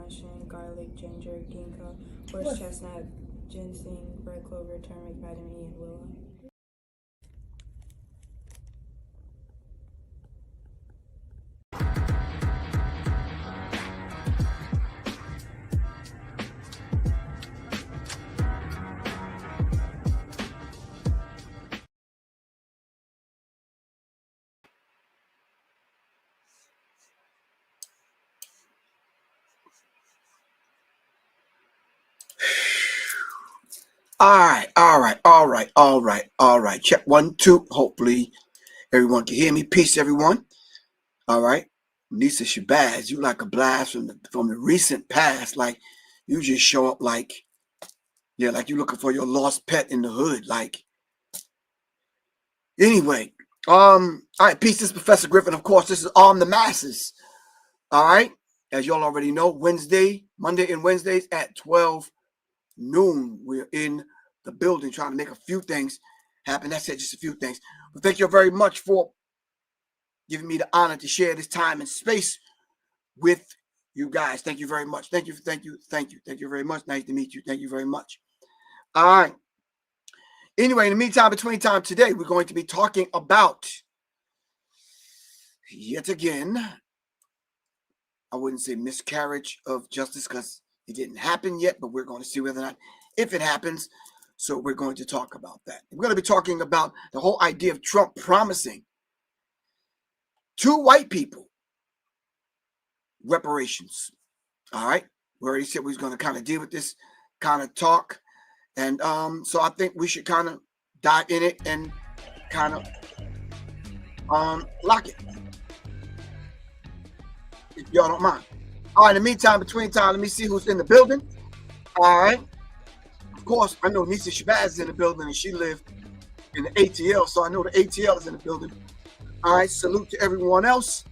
onion, garlic, ginger, ginkgo, horse chestnut, ginseng, red clover, turmeric, vitamin E, and willow. All right. Check 1, 2. Hopefully everyone can hear me. Peace, everyone. All right. Nisa Shabazz, you like a blast from the recent past. Like you just show up like, yeah, like you looking for your lost pet in the hood. Like, anyway. All right, peace. This is Professor Griff. Of course, this is Arm the Masses. All right. As y'all already know, Monday and Wednesdays at 12 noon. We're in the building trying to make a few things happen. That's it, just a few things. But thank you very much for giving me the honor to share this time and space with you guys. Thank you very much. Thank you very much. Nice to meet you. Thank you very much. All right. Anyway, in the meantime, between time today, we're going to be talking about, yet again, I wouldn't say miscarriage of justice because it didn't happen yet, but we're going to see whether or not, if it happens. So we're going to talk about that. We're going to be talking about the whole idea of Trump promising 2 white people reparations. All right. We already said we was going to kind of deal with this kind of talk. And so I think we should kind of dive in it and kind of lock it. If y'all don't mind. All right, in the meantime, between time, let me see who's in the building. All right. Of course, I know Nisa Shabazz is in the building and she lived in the ATL, so I know the ATL is in the building. All right, salute to everyone else.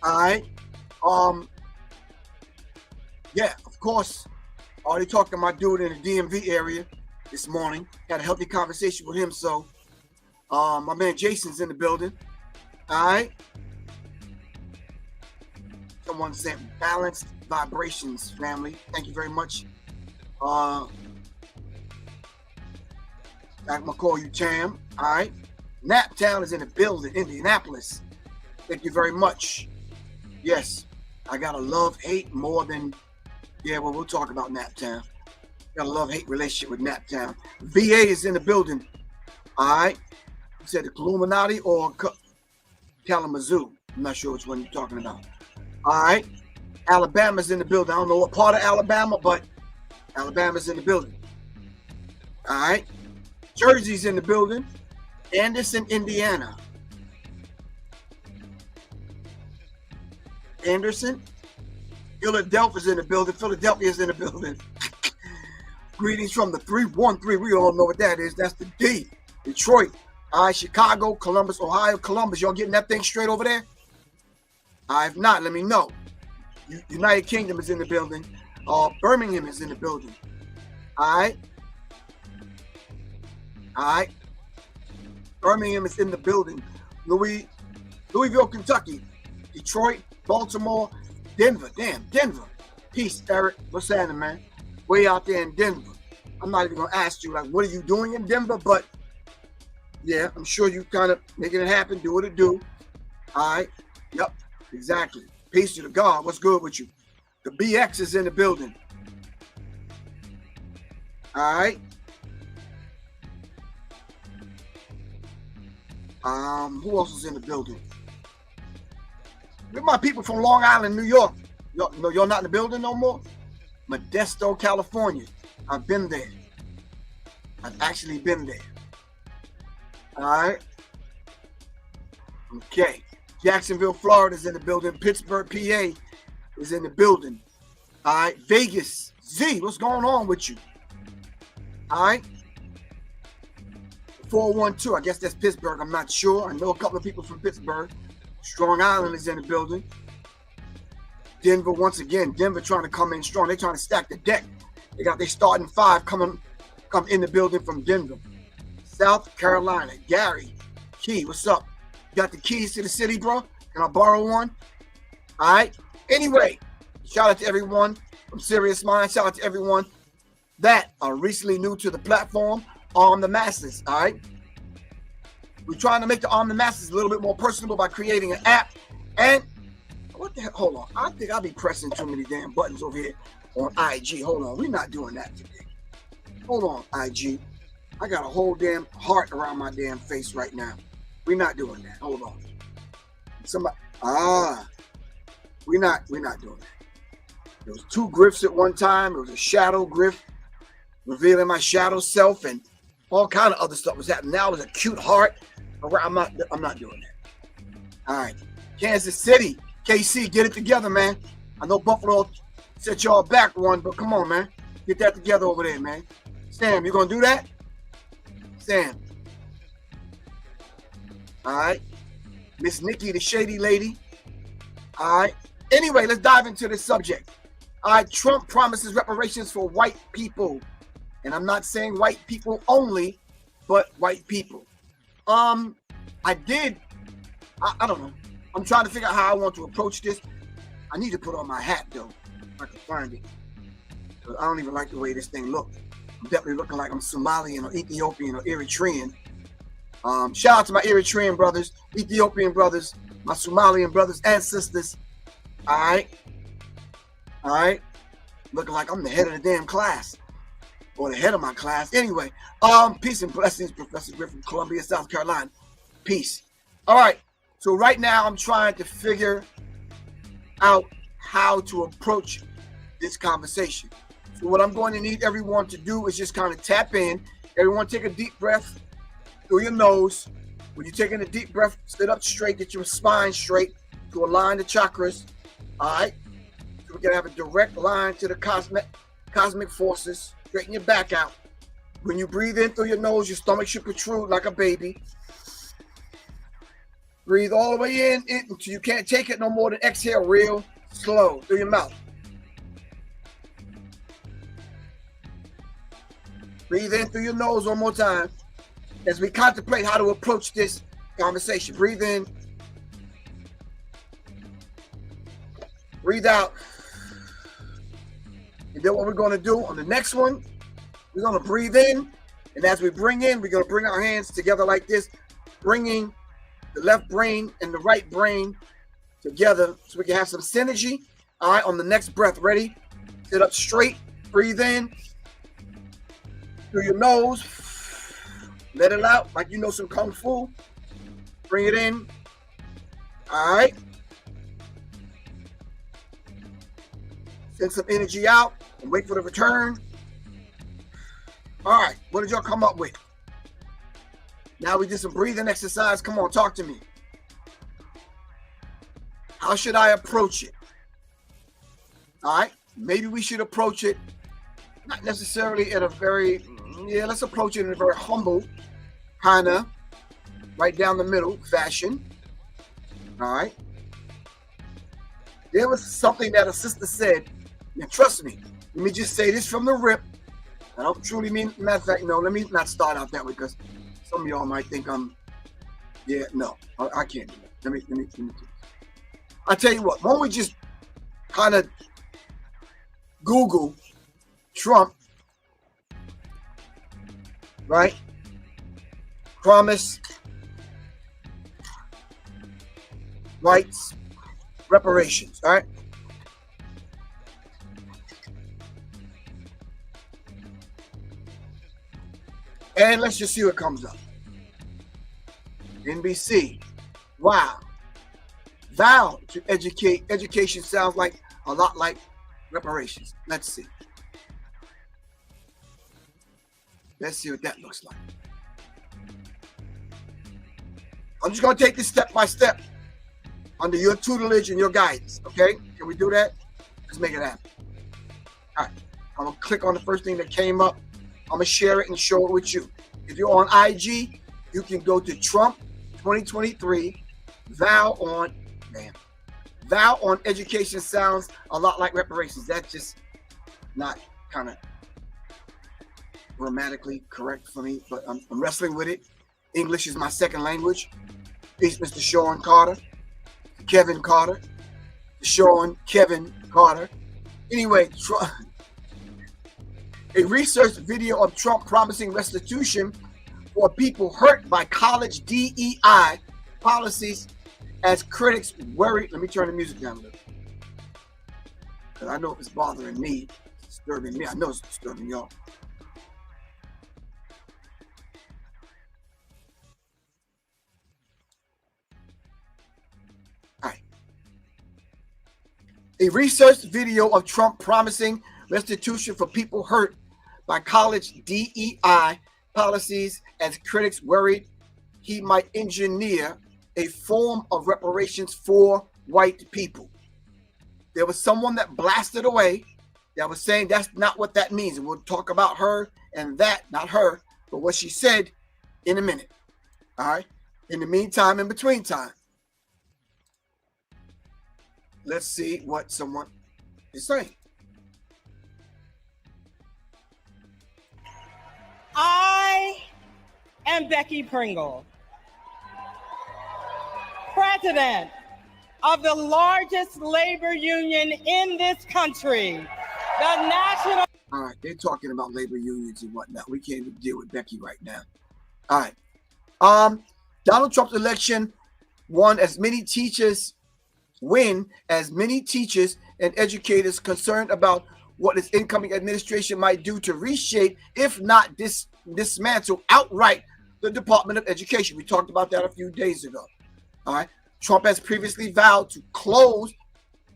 All right. Yeah, of course, already talked to my dude in the DMV area this morning. Had a healthy conversation with him, so my man Jason's in the building. All right. Someone said balanced vibrations, family. Thank you very much. I'm gonna call you Tam. All right. Naptown is in the building, Indianapolis. Thank you very much. Yes, I got a love-hate more than, yeah, well, we'll talk about Naptown. Got a love-hate relationship with Naptown. VA is in the building. All right. You said the Illuminati or Kalamazoo. I'm not sure which one you're talking about. All right. Alabama's in the building. I don't know what part of Alabama, but Alabama's in the building. All right. Jersey's in the building. Anderson, Indiana. Anderson. Philadelphia's in the building. Philadelphia's in the building. Greetings from the 313. We all know what that is. That's the D. Detroit. All right. Chicago, Columbus, Ohio. Columbus. Y'all getting that thing straight over there? If not, let me know. United Kingdom is in the building. Birmingham is in the building. All right. All right. Birmingham is in the building. Louisville, Kentucky. Detroit, Baltimore, Denver. Damn, Denver. Peace, Eric. What's happening, man? Way out there in Denver. I'm not even going to ask you, like, what are you doing in Denver? But, yeah, I'm sure you kind of making it happen. Do what it do. All right. Yep, exactly. Peace to the God. What's good with you? The BX is in the building. All right. Who else is in the building? Look at my people from Long Island, New York. Y'all not in the building no more? Modesto, California. I've been there. I've actually been there. All right. Okay. Jacksonville, Florida is in the building. Pittsburgh, PA is in the building. All right. Vegas. Z, what's going on with you? All right. 412, I guess that's Pittsburgh. I'm not sure. I know a couple of people from Pittsburgh. Strong Island is in the building. Denver, once again, Denver trying to come in strong. They're trying to stack the deck. They got their starting 5 come in the building from Denver. South Carolina, Gary, Key, what's up? You got the keys to the city, bro? Can I borrow one? All right. Anyway, shout out to everyone. from Serious Mind. Shout out to everyone that are recently new to the platform. Arm the Masses, all right? We're trying to make the Arm the Masses a little bit more personable by creating an app. And what the hell? Hold on. I think I'll be pressing too many damn buttons over here on IG. Hold on. We're not doing that today. Hold on, IG. I got a whole damn heart around my damn face right now. We're not doing that. Hold on. Somebody. We're not doing that. There was 2 Griffs at one time. There was a shadow Griff revealing my shadow self, and all kind of other stuff was happening. Now it was a cute heart. I'm not doing that. All right. Kansas City, KC, get it together, man. I know Buffalo set y'all back one, but come on, man. Get that together over there, man. Sam, you gonna do that? Sam. All right. Miss Nikki, the shady lady. All right. Anyway, let's dive into this subject. All right. Trump promises reparations for white people. And I'm not saying white people only, but white people. I don't know. I'm trying to figure out how I want to approach this. I need to put on my hat, though, if I can find it. I don't even like the way this thing looks. I'm definitely looking like I'm Somalian or Ethiopian or Eritrean. Shout out to my Eritrean brothers, Ethiopian brothers, my Somalian brothers and sisters. All right. All right. Looking like I'm the head of the damn class. Or the head of my class. Anyway, peace and blessings, Professor Griff from Columbia, South Carolina. Peace. All right. So right now I'm trying to figure out how to approach this conversation. So what I'm going to need everyone to do is just kind of tap in. Everyone take a deep breath through your nose. When you're taking a deep breath, sit up straight, get your spine straight to align the chakras. All right. So we can have a direct line to the cosmic forces. Straighten your back out. When you breathe in through your nose, your stomach should protrude like a baby. Breathe all the way in until you can't take it no more than exhale real slow through your mouth. Breathe in through your nose one more time as we contemplate how to approach this conversation. Breathe in. Breathe out. And then what we're going to do on the next one, we're going to breathe in. And as we bring in, we're going to bring our hands together like this, bringing the left brain and the right brain together so we can have some synergy. All right, on the next breath, ready? Sit up straight, breathe in through your nose, let it out like you know some Kung Fu. Bring it in. All right. Send some energy out and wait for the return. All right, what did y'all come up with? Now we did some breathing exercise. Come on, talk to me. How should I approach it? All right, maybe we should approach it not necessarily at a very, let's approach it in a very humble, kind of right down the middle fashion. All right. There was something that a sister said, and trust me, let me just say this from the rip. I don't truly mean, matter of fact, no, let me not start out that way because some of y'all might think I can't do that. Let me do this. I tell you what, why don't we just kind of Google Trump, right? Promise rights, reparations, all right? And let's just see what comes up. NBC. Wow. Vow to educate. Education sounds like a lot like reparations. Let's see. Let's see what that looks like. I'm just going to take this step by step under your tutelage and your guidance. Okay? Can we do that? Let's make it happen. All right. I'm going to click on the first thing that came up. I'm going to share it and show it with you. If you're on IG, you can go to Trump 2023, vow on education sounds a lot like reparations. That's just not kind of grammatically correct for me, but I'm wrestling with it. English is my second language. Peace, Mr. Sean Carter, Kevin Carter, Sean Kevin Carter. Anyway, a research video of Trump promising restitution for people hurt by college DEI policies as critics worry. Let me turn the music down a little. Because I know it's bothering me, it's disturbing me. I know it's disturbing y'all. All right. A research video of Trump promising restitution for people hurt by college DEI policies as critics worried he might engineer a form of reparations for white people. There was someone that blasted away that was saying that's not what that means. And we'll talk about her and that, not her, but what she said in a minute. All right. In the meantime, in between time, let's see what someone is saying. I am Becky Pringle, president of the largest labor union in this country, the National. All right, they're talking about labor unions and whatnot. We can't even deal with Becky right now. All right. Donald Trump's election won as many teachers and educators concerned about what his incoming administration might do to reshape, if not dismantle outright, the Department of Education. We talked about that a few days ago. All right. Trump has previously vowed to close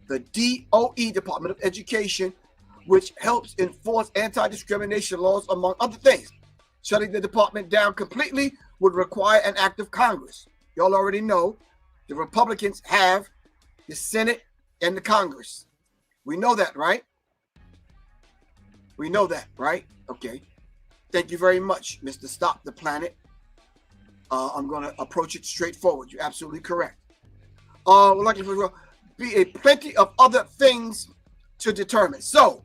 the DOE, Department of Education, which helps enforce anti-discrimination laws, among other things. Shutting the department down completely would require an act of Congress. Y'all already know the Republicans have the Senate and the Congress. We know that, right? We know that, right? Okay. Thank you very much, Mr. Stop the Planet. I'm going to approach it straightforward. You're absolutely correct. We're looking for be a plenty of other things to determine. So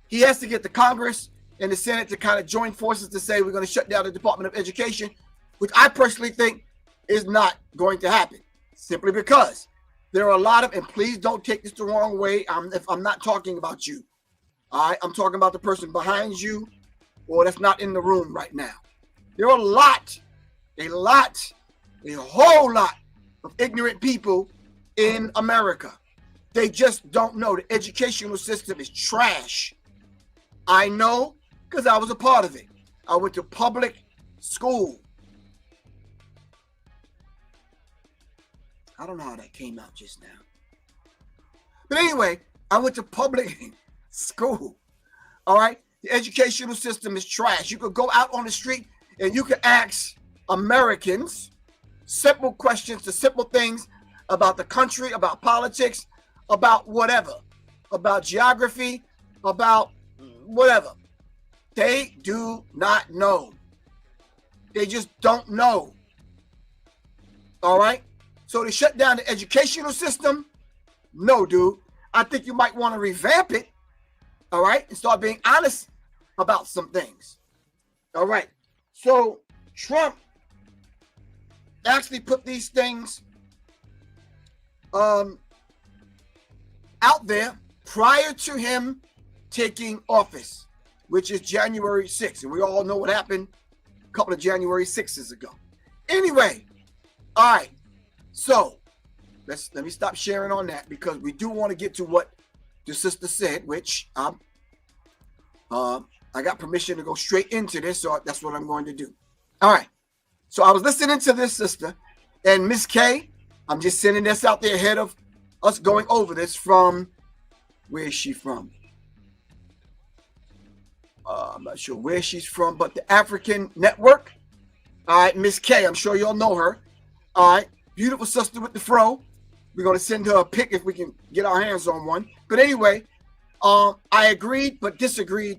he has to get the Congress and the Senate to kind of join forces to say we're going to shut down the Department of Education, which I personally think is not going to happen, simply because there are a lot of, and please don't take this the wrong way. If I'm not talking about you, all right, I'm talking about the person behind you or that's not in the room right now. There are a whole lot of ignorant people in America. They just don't know. The educational system is trash. I know because I was a part of it. I went to public school. I don't know how that came out just now. But anyway, I went to public school. All right? The educational system is trash. You could go out on the street and you could ask Americans simple questions to simple things about the country, about politics, about whatever, about geography, about whatever. They do not know. They just don't know. All right? So to shut down the educational system, no, dude. I think you might want to revamp it, all right, and start being honest about some things. All right. So Trump actually put these things out there prior to him taking office, which is January 6th. And we all know what happened a couple of January 6s ago. Anyway, all right. So let me stop sharing on that because we do want to get to what the sister said, which I got permission to go straight into this, so that's what I'm going to do. All right. So I was listening to this sister, and Miss K, I'm just sending this out there ahead of us going over this from, where is she from? I'm not sure where she's from, but the African Network. All right, Miss K, I'm sure y'all know her. All right, beautiful sister with the fro. We're going to send her a pic if we can get our hands on one. But anyway, I agreed but disagreed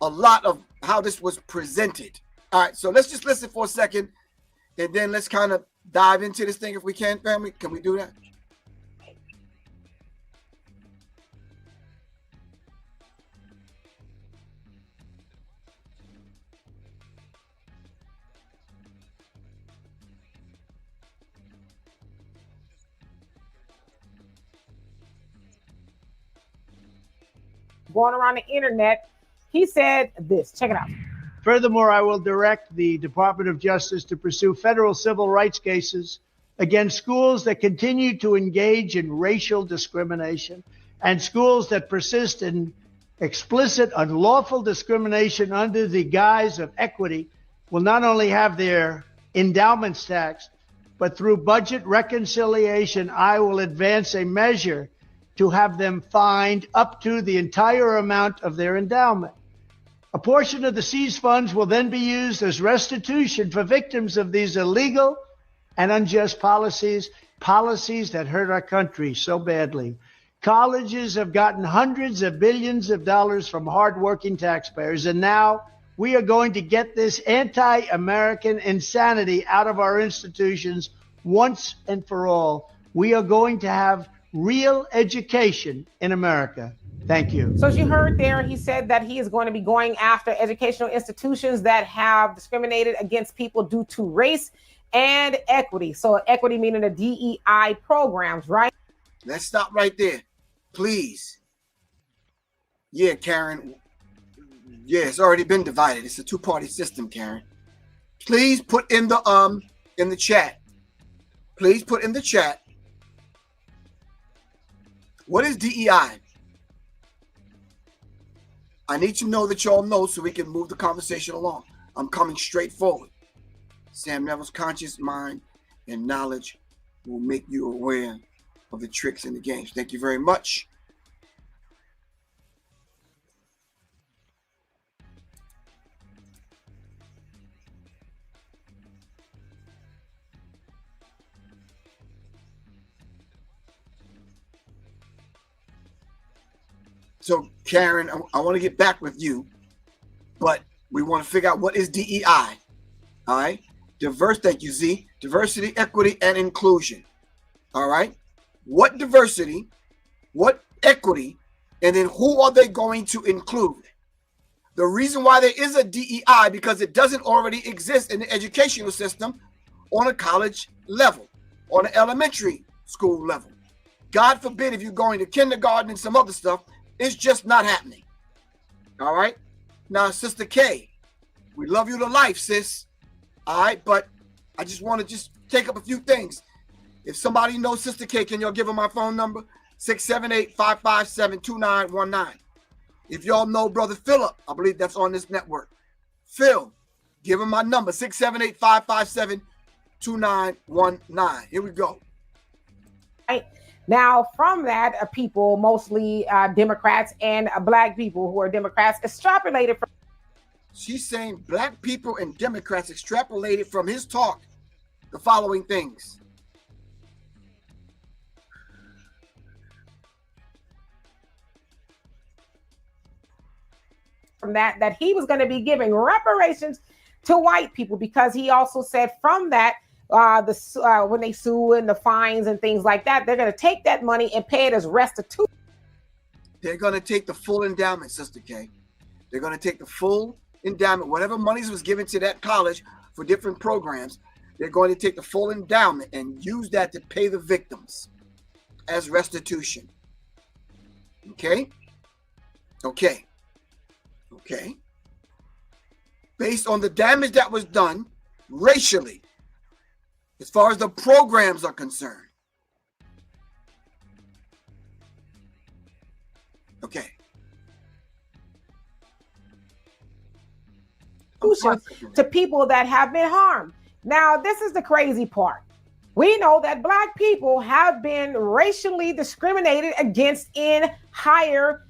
a lot of how this was presented. All right, so let's just listen for a second, and then let's kind of dive into this thing if we can, family. Can we do that? going around the internet. He said this. Check it out. Furthermore, I will direct the Department of Justice to pursue federal civil rights cases against schools that continue to engage in racial discrimination and schools that persist in explicit, unlawful discrimination under the guise of equity will not only have their endowments taxed, but through budget reconciliation, I will advance a measure to have them fined up to the entire amount of their endowment. A portion of the seized funds will then be used as restitution for victims of these illegal and unjust policies that hurt our country so badly. Colleges have gotten hundreds of billions of dollars from hardworking taxpayers, and now we are going to get this anti-American insanity out of our institutions once and for all. We are going to have real education in America. Thank you. So as you heard there, he said that he is going to be going after educational institutions that have discriminated against people due to race and equity. So equity meaning the DEI programs, right? Let's stop right there, please. Yeah, Karen. Yeah, it's already been divided. It's a two-party system, Karen. Please put in the chat. Please put in the chat. What is DEI? I need to know that y'all know so we can move the conversation along. I'm coming straight forward. Sam Neville's conscious mind and knowledge will make you aware of the tricks in the games. Thank you very much. So, Karen, I want to get back with you, but we want to figure out what is DEI. All right. Thank you, Z. Diversity, equity, and inclusion. All right. What diversity, what equity, and then who are they going to include? The reason why there is a DEI because it doesn't already exist in the educational system on a college level, on an elementary school level. God forbid if you're going to kindergarten and some other stuff, it's just not happening. All right. Now, Sister K, we love you to life, sis. All right. But I just want to take up a few things. If somebody knows Sister K, can y'all give her my phone number? 678-557-2919. If y'all know Brother Philip, I believe that's on this network. Phil, give him my number, 678-557-2919. Here we go. Right. Now, from that, people, mostly Democrats and black people who are Democrats, extrapolated from. She's saying black people and Democrats extrapolated from his talk the following things. From that he was going to be giving reparations to white people because he also said from that, when they sue and the fines and things like that, they're going to take that money and pay it as restitution. They're going to take the full endowment, Sister K. They're going to take the full endowment, whatever monies was given to that college for different programs. They're going to take the full endowment and use that to pay the victims as restitution. Okay? Okay. Okay. Based on the damage that was done racially, as far as the programs are concerned. Okay. To people that have been harmed. Now, this is the crazy part. We know that black people have been racially discriminated against in higher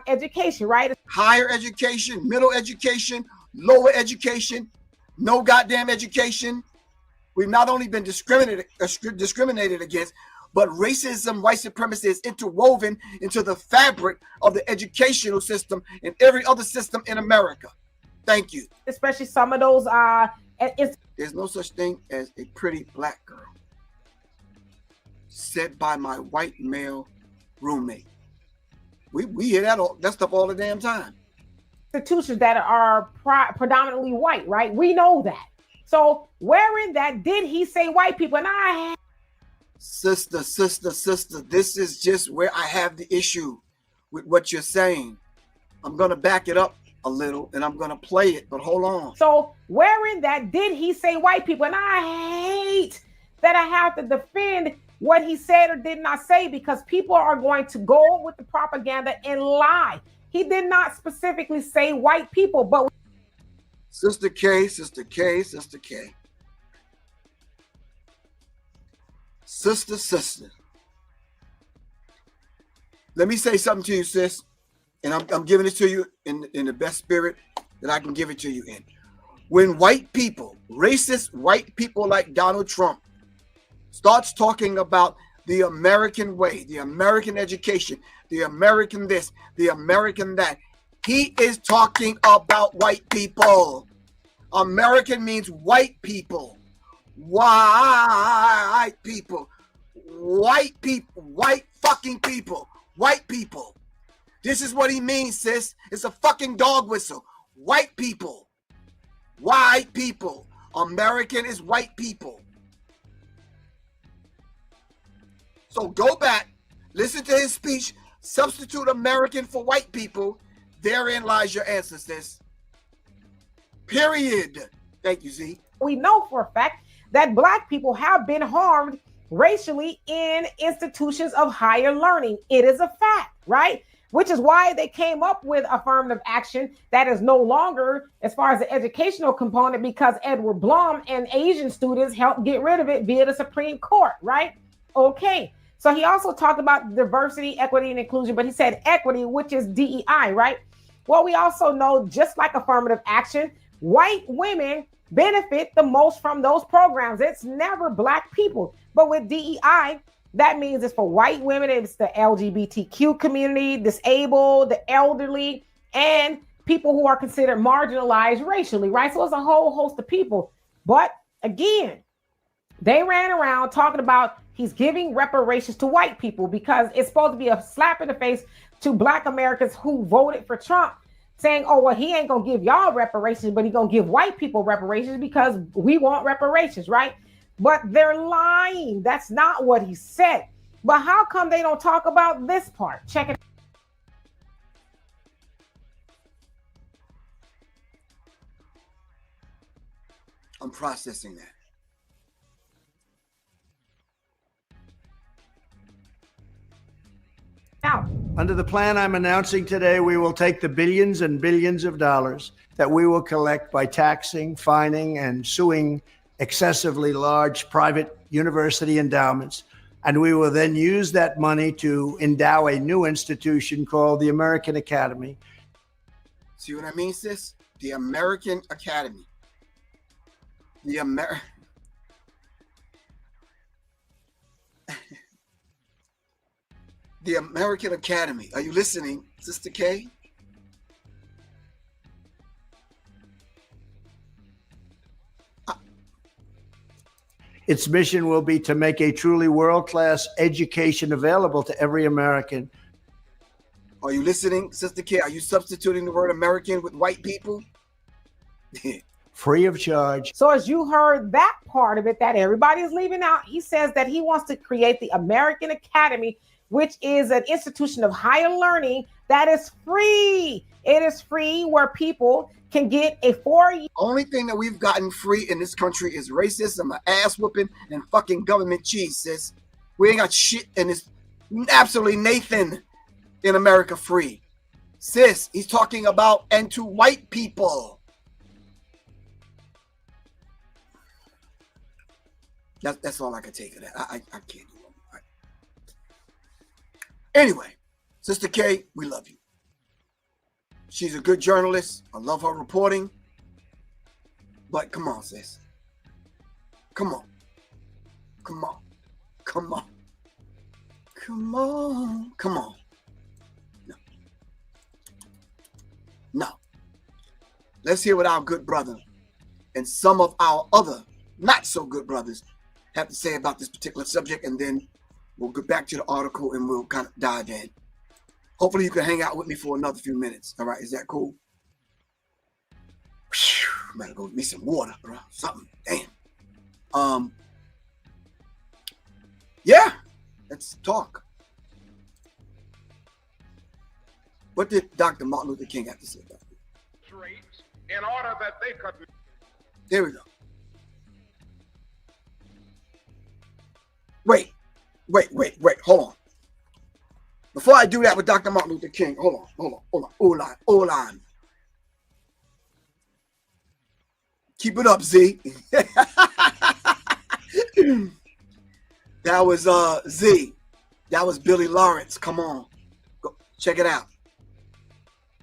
education, right? Higher education, middle education, lower education, no goddamn education. We've not only been discriminated against, but racism, white supremacy is interwoven into the fabric of the educational system and every other system in America. Thank you. Especially some of those. There's no such thing as a pretty black girl, said by my white male roommate. We hear that stuff all the damn time. Institutions that are predominantly white, right? We know that. So where in that did he say white people? And sister, this is just where I have the issue with what you're saying. I'm going to back it up a little and I'm going to play it, but hold on. So where in that did he say white people? And I hate that I have to defend what he said or did not say, because people are going to go with the propaganda and lie. He did not specifically say white people, but Sister K, Sister K, Sister K. Sister. Let me say something to you, sis. And I'm giving it to you in the best spirit that I can give it to you in. When white people, racist white people like Donald Trump, starts talking about the American way, the American education, the American this, the American that, he is talking about white people. American means white people. White people. White people. White fucking people. White people. This is what he means, sis. It's a fucking dog whistle. White people. White people. American is white people. So go back, listen to his speech, substitute American for white people. Therein lies your answer, sis. Period. Thank you, Z. we know for a fact that Black people have been harmed racially in institutions of higher learning. It is a fact, right? Which is why they came up with affirmative action that is no longer as far as the educational component, because Edward Blum and Asian students helped get rid of it via the Supreme Court, right? Okay. So he also talked about diversity, equity, and inclusion, but he said equity, which is DEI, right? Well, we also know, just like affirmative action, white women benefit the most from those programs. It's never Black people. But with DEI, that means it's for white women, it's the LGBTQ community, disabled, the elderly, and people who are considered marginalized racially, right? So it's a whole host of people. But again, they ran around talking about he's giving reparations to white people because it's supposed to be a slap in the face to Black Americans who voted for Trump, saying, oh, well, he ain't going to give y'all reparations, but he's going to give white people reparations because we want reparations, right? But they're lying. That's not what he said. But how come they don't talk about this part? Check it. I'm processing that. Now, Under the plan I'm announcing today, we will take the billions and billions of dollars that we will collect by taxing, fining, and suing excessively large private university endowments, and we will then use that money to endow a new institution called the American Academy. See what I mean, sis? The American Academy. The The American Academy. Are you listening, Sister K? Its mission will be to make a truly world-class education available to every American. Are you listening, Sister K? Are you substituting the word American with white people? Free of charge. so as you heard that part of it that everybody's leaving out, he says that he wants to create the American Academy, which is an institution of higher learning that is free. It is free, where people can get a 4-year. Only thing that we've gotten free in this country is racism, ass whooping, and fucking government cheese, sis. We ain't got shit, and it's absolutely Nathan in America free. Sis, he's talking about, and to white people. That's all I can take of that. I can't do it. Right. Anyway, Sister K, we love you. She's a good journalist. I love her reporting. But come on, sis. Come on. Come on. Come on. Come on. Come on. No. No. Let's hear what our good brother and some of our other not so good brothers have to say about this particular subject, and then we'll get back to the article and we'll kind of dive in. Hopefully you can hang out with me for another few minutes. All right, is that cool? Whew, better go get me some water, bro. Something. Damn. Yeah, let's talk. What did Dr. Martin Luther King have to say about it? In order that they could. There we go. Wait. Hold on. Before I do that with Dr. Martin Luther King, hold on. Hold on. Keep it up, Z. That was Z. That was Billy Lawrence. Come on. Go check it out.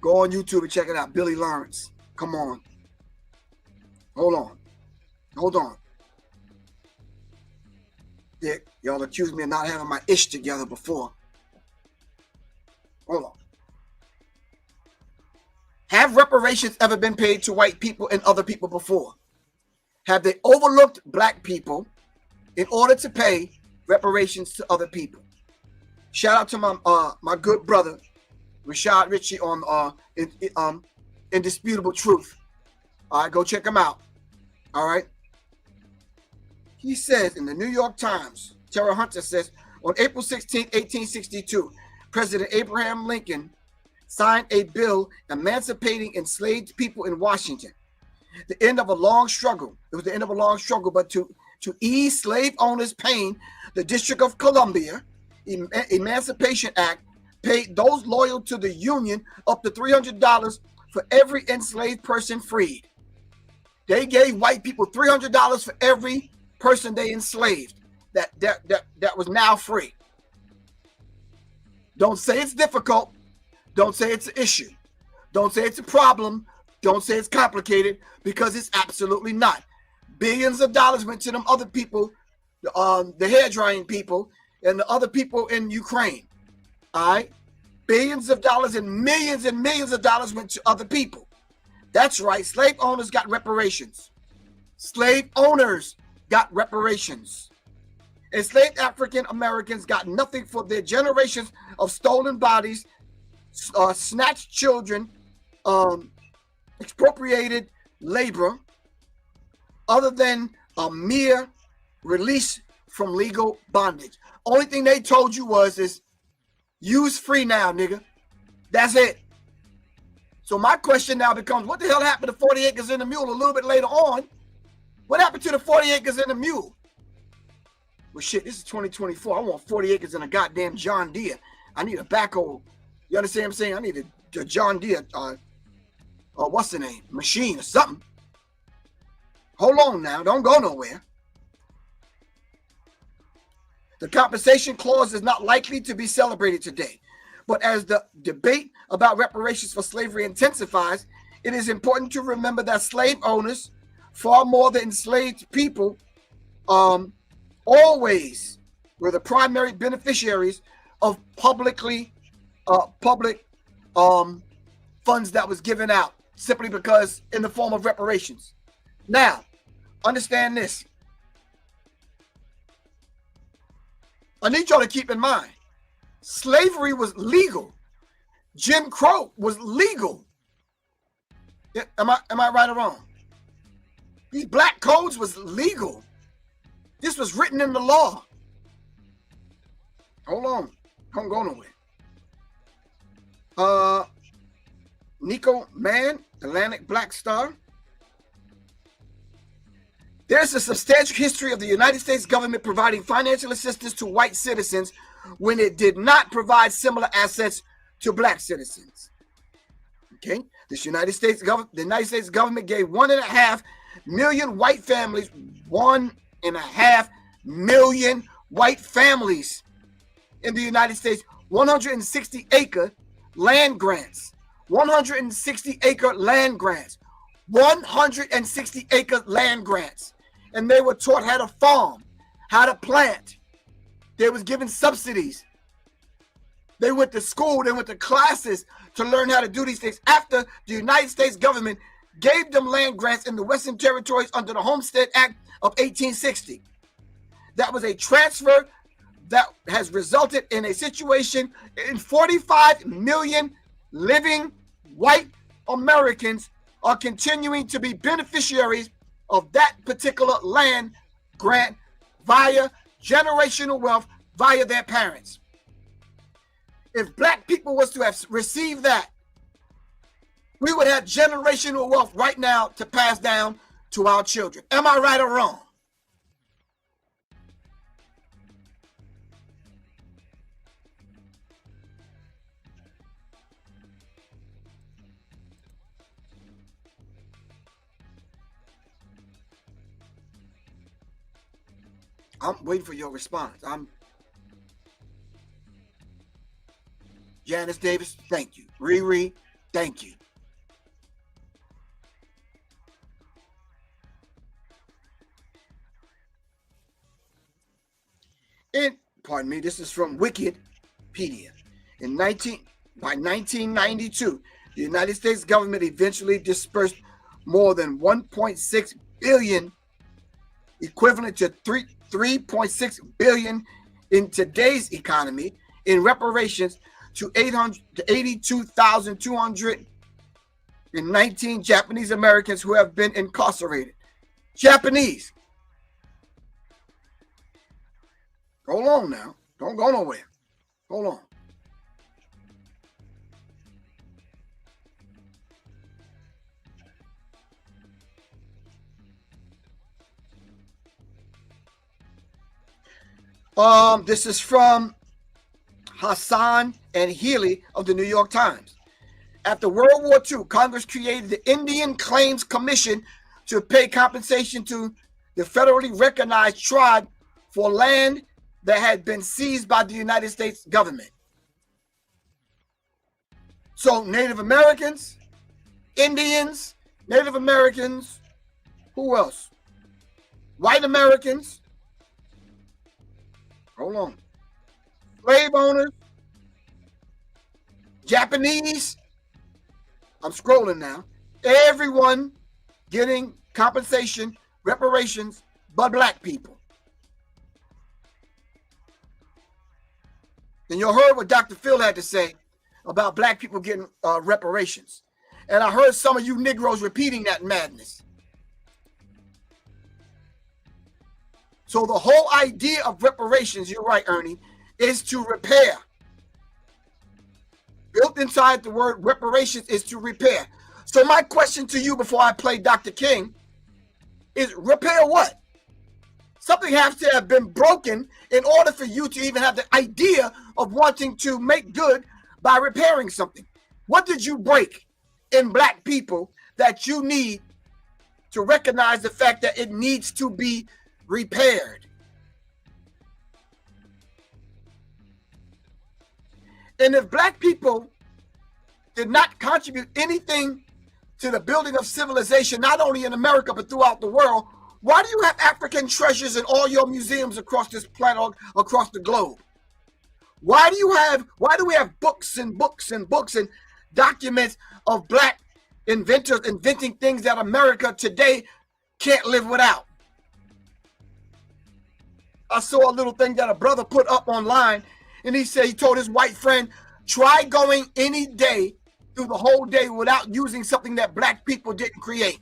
Go on YouTube and check it out. Billy Lawrence. Come on. Hold on. Dick, y'all accused me of not having my ish together before. Hold on. Have reparations ever been paid to white people and other people before? Have they overlooked black people in order to pay reparations to other people? Shout out to my good brother, Rashad Ritchie on Indisputable Truth. All right, go check him out. All right. He says in the New York Times, Tara Hunter says, on April 16, 1862, President Abraham Lincoln signed a bill emancipating enslaved people in Washington. The end of a long struggle. It was the end of a long struggle, but to ease slave owners' pain, the District of Columbia Emancipation Act paid those loyal to the Union up to $300 for every enslaved person freed. They gave white people $300 for every person they enslaved that was now free. Don't say it's difficult. Don't say it's an issue. Don't say it's a problem. Don't say it's complicated, because it's absolutely not. Billions of dollars went to them other people, the hair drying people and the other people in Ukraine. All right? Billions of dollars and millions of dollars went to other people. That's right. Slave owners got reparations. Slave owners got reparations. Enslaved African Americans got nothing for their generations of stolen bodies, snatched children, expropriated labor, other than a mere release from legal bondage. Only thing they told you is use free now, nigga. That's it. So my question now becomes, what the hell happened to 40 acres and a mule a little bit later on? What happened to the 40 acres and a mule? Well, shit, this is 2024. I want 40 acres and a goddamn John Deere. I need a backhoe. You understand what I'm saying? I need a John Deere, what's the name? Machine or something. Hold on now. Don't go nowhere. The compensation clause is not likely to be celebrated today. But as the debate about reparations for slavery intensifies, it is important to remember that slave owners, far more than enslaved people, always were the primary beneficiaries of public funds that was given out, simply because in the form of reparations. Now, understand this. I need y'all to keep in mind, slavery was legal. Jim Crow was legal. Am I right or wrong? These black codes was legal. This was written in the law. Hold on. Don't go nowhere. Nico Mann, Atlantic Black Star. There's a substantial history of the United States government providing financial assistance to white citizens when it did not provide similar assets to black citizens. Okay, the United States government gave 1.5 million white families, 1.5 million white families in the United States, 160-acre land grants. 160-acre land grants. 160-acre land grants. And they were taught how to farm, how to plant. They was given subsidies. They went to school, they went to classes to learn how to do these things after the United States government gave them land grants in the Western Territories under the Homestead Act of 1860. That was a transfer that has resulted in a situation in 45 million living white Americans are continuing to be beneficiaries of that particular land grant via generational wealth, via their parents. If black people was to have received that, we would have generational wealth right now to pass down to our children. Am I right or wrong? I'm waiting for your response. Janice Davis, thank you. Riri, thank you. Pardon me, this is from Wikipedia. By 1992, the United States government eventually dispersed more than 1.6 billion, equivalent to 3.6 billion in today's economy, in reparations to 82,219 Japanese Americans who have been incarcerated. Japanese. Hold on now. Don't go nowhere. Hold on. This is from Hassan and Healy of the New York Times. After World War II, Congress created the Indian Claims Commission to pay compensation to the federally recognized tribe for land that had been seized by the United States government. So Native Americans, Indians, Native Americans, who else? White Americans. Hold on. Slave owners, Japanese. I'm scrolling now. Everyone getting compensation, reparations, but black people. And you heard what Dr. Phil had to say about black people getting reparations. And I heard some of you Negroes repeating that madness. So the whole idea of reparations, you're right, Ernie, is to repair. Built inside the word reparations is to repair. So my question to you before I play Dr. King is repair what? Something has to have been broken in order for you to even have the idea of wanting to make good by repairing something. What did you break in black people that you need to recognize the fact that it needs to be repaired? And if black people did not contribute anything to the building of civilization, not only in America, but throughout the world, why do you have African treasures in all your museums across this planet, across the globe? Why do we have books and books and books and documents of black inventors inventing things that America today can't live without? I saw a little thing that a brother put up online, and he said he told his white friend, try going any day through the whole day without using something that black people didn't create.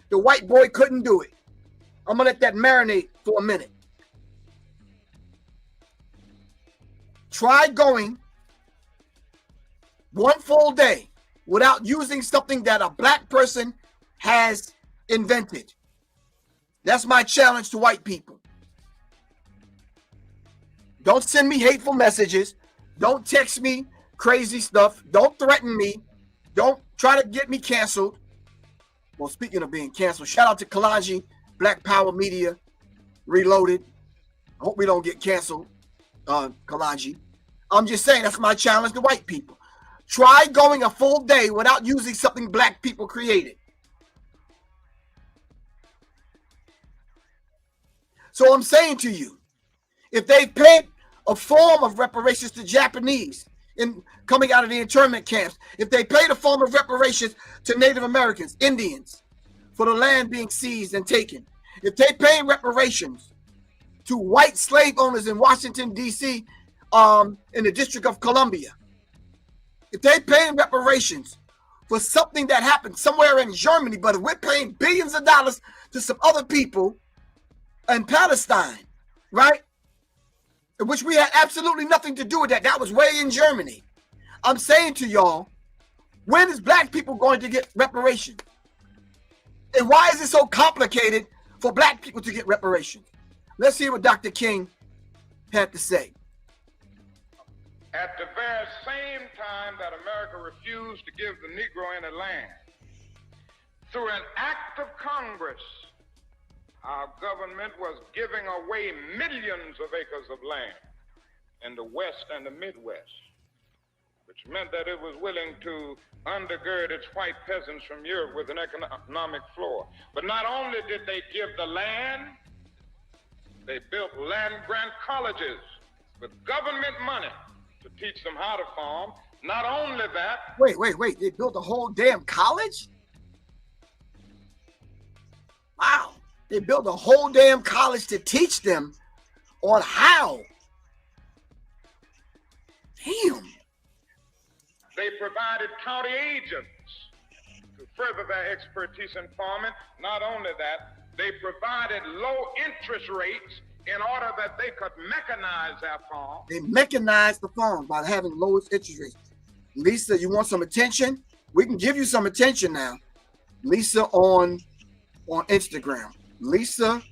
The white boy couldn't do it. I'm going to let that marinate for a minute. Try going one full day without using something that a black person has invented. That's my challenge to white people. Don't send me hateful messages. Don't text me crazy stuff. Don't threaten me. Don't try to get me canceled. Well, speaking of being canceled, shout out to Kalanji, Black Power Media, Reloaded. I hope we don't get canceled, Kalanji. I'm just saying that's my challenge to white people. Try going a full day without using something black people created. So I'm saying to you, if they paid a form of reparations to Japanese in coming out of the internment camps, if they paid a form of reparations to Native Americans, Indians, for the land being seized and taken, if they pay reparations to white slave owners in Washington, D.C., in the District of Columbia, if they pay reparations for something that happened somewhere in Germany, but if we're paying billions of dollars to some other people in Palestine, right? In which we had absolutely nothing to do with that. That was way in Germany. I'm saying to y'all, when is black people going to get reparations? And why is it so complicated for black people to get reparations? Let's hear what Dr. King had to say. At the very same time that America refused to give the Negro any land, through an act of Congress, our government was giving away millions of acres of land in the West and the Midwest, which meant that it was willing to undergird its white peasants from Europe with an economic floor. But not only did they give the land, they built land-grant colleges with government money to teach them how to farm. Not only that... Wait. They built a whole damn college? Wow. They built a whole damn college to teach them on how. Damn. They provided county agents to further their expertise in farming. Not only that, they provided low interest rates in order that they could mechanize their farm. They mechanized the farm by having lowest interest rates. Lisa, you want some attention? We can give you some attention now. Lisa on Instagram. Lisa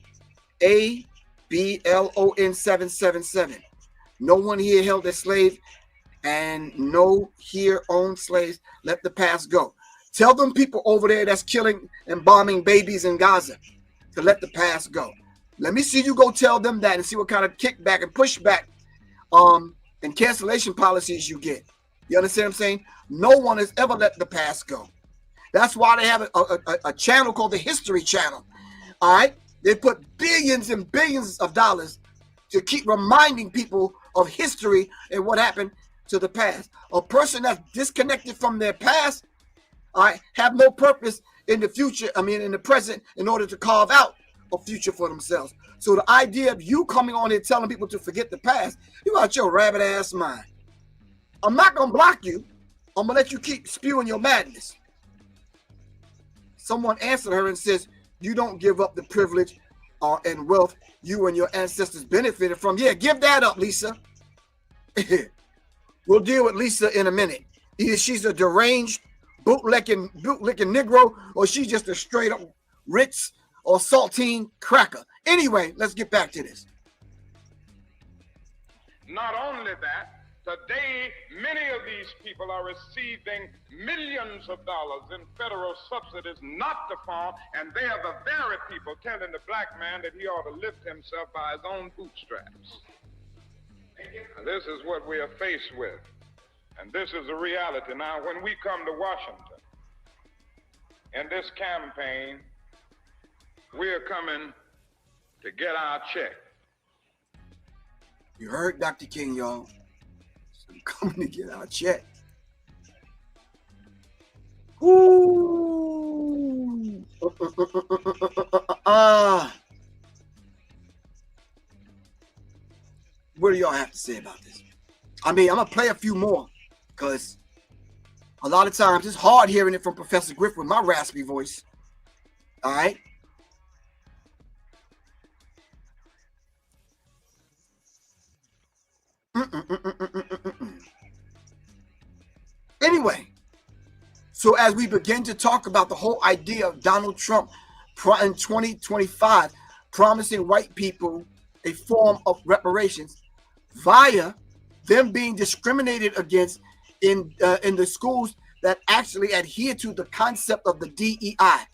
ABLON 777. No one here held a slave, and no here owned slaves. Let the past go. Tell them people over there that's killing and bombing babies in Gaza to let the past go. Let me see you go tell them that and see what kind of kickback and pushback and cancellation policies you get. You understand what I'm saying? No one has ever let the past go. That's why they have a channel called the History Channel. All right? They put billions and billions of dollars to keep reminding people of history and what happened to the past. A person that's disconnected from their past, all right, have no purpose in the future, in the present, in order to carve out a future for themselves. So the idea of you coming on here telling people to forget the past, you out your rabbit ass mind. I'm not going to block you. I'm going to let you keep spewing your madness. Someone answered her and says, you don't give up the privilege and wealth you and your ancestors benefited from. Yeah, give that up, Lisa. We'll deal with Lisa in a minute. Either she's a deranged, bootlicking Negro, or she's just a straight up Ritz or saltine cracker. Anyway, let's get back to this. Not only that, today, many of these people are receiving millions of dollars in federal subsidies not to farm, and they are the very people telling the black man that he ought to lift himself by his own bootstraps. And this is what we are faced with, and this is the reality. Now, when we come to Washington, in this campaign, we are coming to get our check. You heard Dr. King, y'all. I'm coming to get our check. Ooh. What do y'all have to say about this? I'm gonna play a few more because a lot of times it's hard hearing it from Professor Griff with my raspy voice. All right. Anyway, so as we begin to talk about the whole idea of Donald Trump in 2025 promising white people a form of reparations via them being discriminated against in the schools that actually adhere to the concept of the DEI,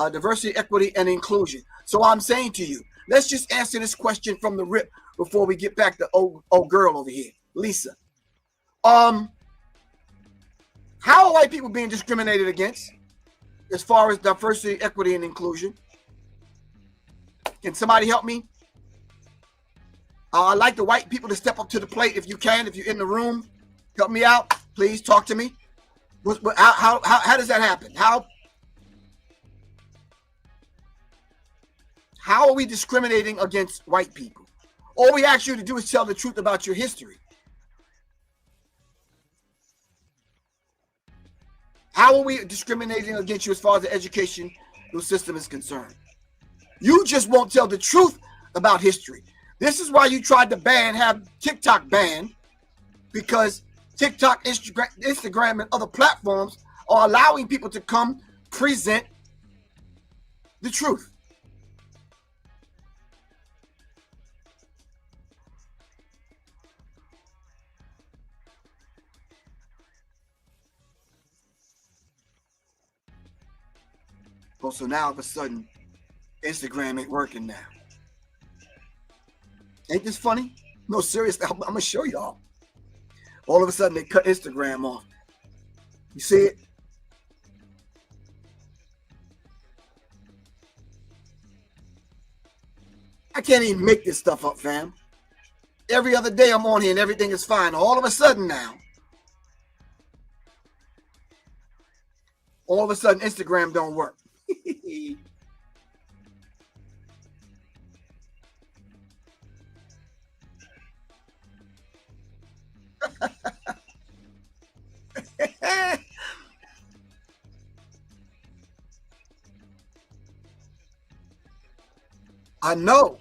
diversity, equity, and inclusion. So I'm saying to you, let's just answer this question from the rip before we get back to old girl over here, Lisa. How are white people being discriminated against as far as diversity, equity, and inclusion? Can somebody help me? I'd like the white people to step up to the plate if you can, if you're in the room. Help me out. Please talk to me. How does that happen? How are we discriminating against white people? All we ask you to do is tell the truth about your history. How are we discriminating against you as far as the educational system is concerned? You just won't tell the truth about history. This is why you tried to have TikTok banned, because TikTok, Instagram, and other platforms are allowing people to come present the truth. Oh, so now all of a sudden, Instagram ain't working now. Ain't this funny? No, seriously, I'm gonna show y'all. All of a sudden, they cut Instagram off. You see it? I can't even make this stuff up, fam. Every other day I'm on here and everything is fine. All of a sudden now, Instagram don't work. I know.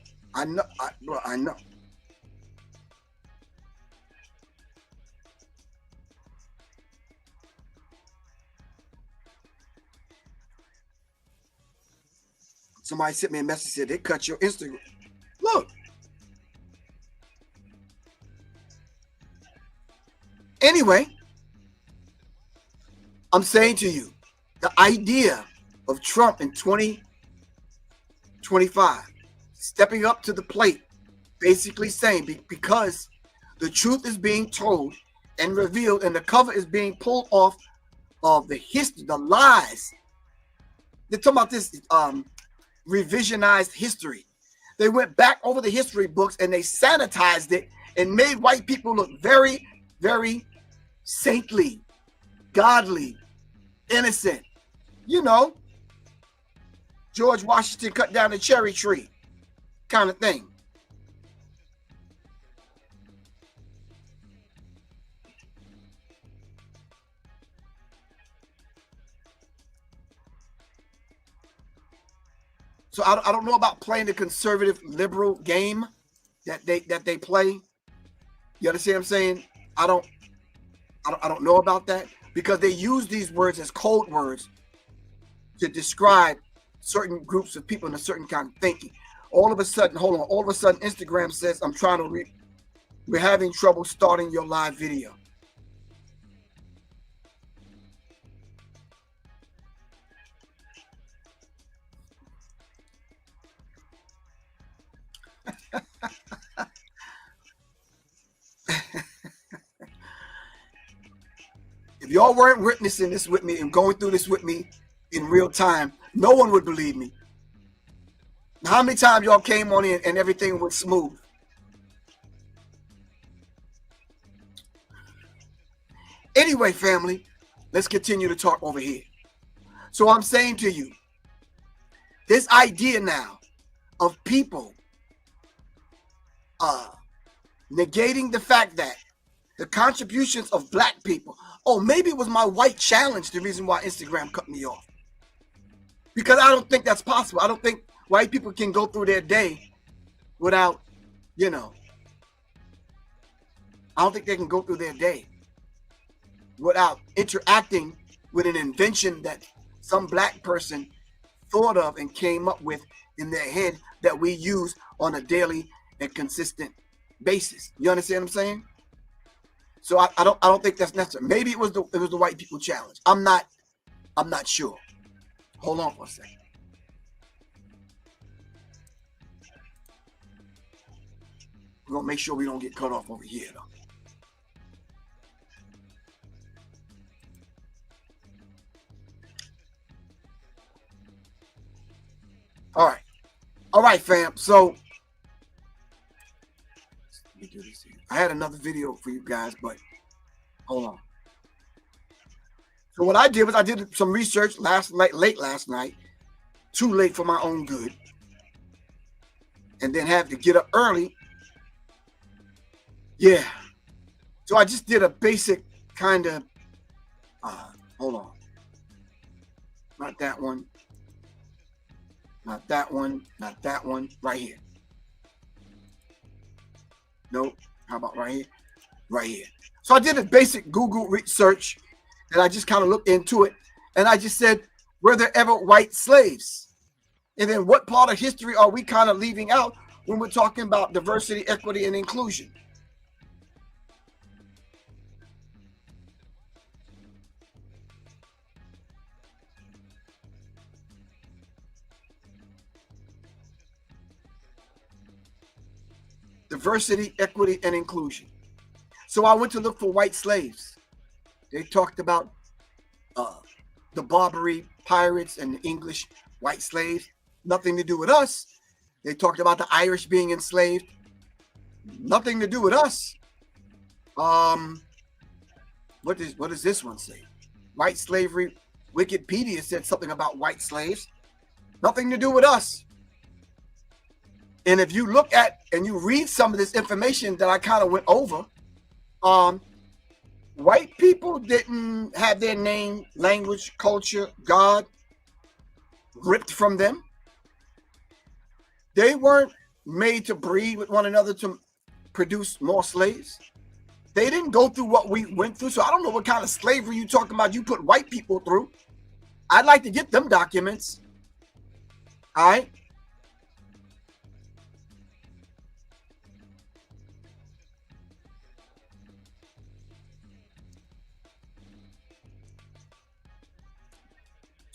Somebody sent me a message, said they cut your Instagram. Look. Anyway, I'm saying to you, the idea of Trump in 2025 stepping up to the plate, basically saying because the truth is being told and revealed and the cover is being pulled off of the history, the lies. They're talking about this revisionized history. They went back over the history books and they sanitized it and made white people look very, very saintly, godly, innocent. You know, George Washington cut down the cherry tree kind of thing. So I don't know about playing the conservative liberal game that they play. You understand what I'm saying? I don't know about that because they use these words as code words to describe certain groups of people in a certain kind of thinking. All of a sudden, Instagram says, I'm trying to we're having trouble starting your live video. If y'all weren't witnessing this with me and going through this with me in real time, no one would believe me. How many times y'all came on in and everything was smooth? Anyway, family, let's continue to talk over here. So I'm saying to you, this idea now of people negating the fact that the contributions of black people, oh, maybe it was my white challenge the reason why Instagram cut me off. Because I don't think that's possible. I don't think white people can go through their day without, I don't think they can go through their day without interacting with an invention that some black person thought of and came up with in their head that we use on a daily and consistent basis. You understand what I'm saying? So I don't think that's necessary. Maybe it was the white people challenge. I'm not sure. Hold on for a second. We're gonna make sure we don't get cut off over here though. All right, fam. So let me do this here. I had another video for you guys, but hold on. So what I did was I did some research late last night, too late for my own good, and then had to get up early. Yeah. So I just did a basic kind of, hold on. Not that one. Not that one. Not that one. Right here. Nope. How about right here? Right here. So I did a basic Google research, and I just kind of looked into it, and I just said, were there ever white slaves? And then what part of history are we kind of leaving out when we're talking about diversity, equity, and inclusion? Diversity, equity, and inclusion. So I went to look for white slaves. They talked about the Barbary pirates and the English white slaves. Nothing to do with us. They talked about the Irish being enslaved. Nothing to do with us. What does this one say? White slavery. Wikipedia said something about white slaves. Nothing to do with us. And if you look at and you read some of this information that I kind of went over, white people didn't have their name, language, culture, God ripped from them. They weren't made to breed with one another to produce more slaves. They didn't go through what we went through. So I don't know what kind of slavery you talking about you put white people through. I'd like to get them documents. All right.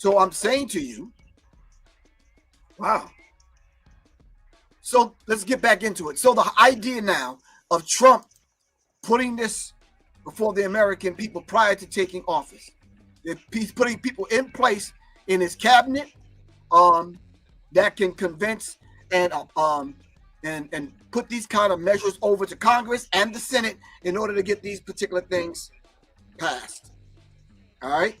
So I'm saying to you, wow. So let's get back into it. So the idea now of Trump putting this before the American people prior to taking office, he's putting people in place in his cabinet that can convince and put these kind of measures over to Congress and the Senate in order to get these particular things passed. All right.